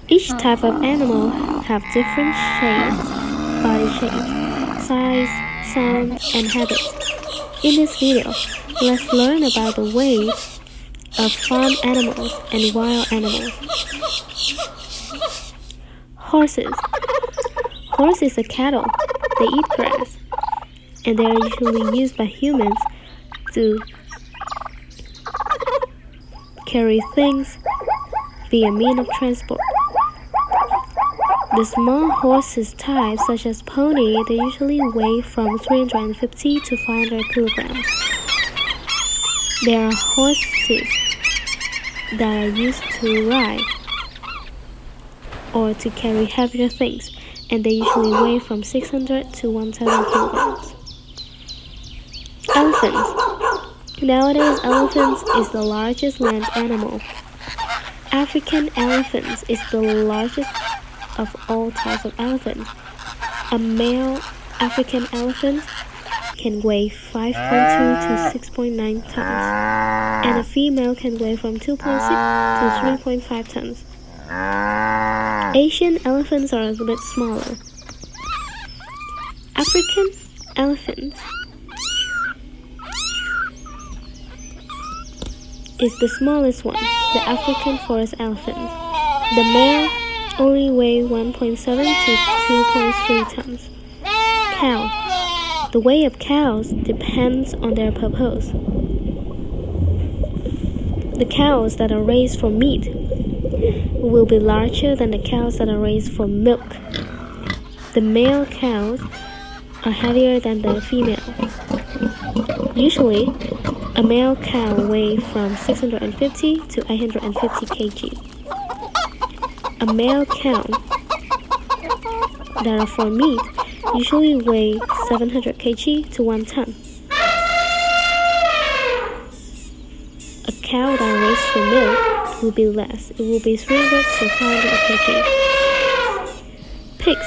Each type of animal have different shapes, body shape, size, sound, and habits. In this video, let's learn about the ways of farm animals and wild animals. Horses. Horses are cattle. They eat grass, and they are usually used by humans to carry things via means of transport. The small horses type, such as pony, they usually weigh from 350 to 500 kilograms. There are horses that are used to ride or to carry heavier things, and they usually weigh from 600 to 1,000 kilograms. Elephants. Nowadays, elephants is the largest land animal. African elephants is the largest of all types of elephants. A male African elephant can weigh 5.2 to 6.9 tons, and a female can weigh from 2.6 to 3.5 tons. Asian elephants are a little bit smaller. African elephants is the smallest one, the African forest elephant. The male only weigh 1.7 to 2.3 tons. Cow. The weight of cows depends on their purpose. The cows that are raised for meat will be larger than the cows that are raised for milk. The male cows are heavier than the female. Usually, a male cow weighs from 650 to 850 kg. A male cow that are for meat usually weigh 700 kg to 1 ton. A cow that are raised for milk will be less. It will be 3 weeks to find a piggy. Pigs.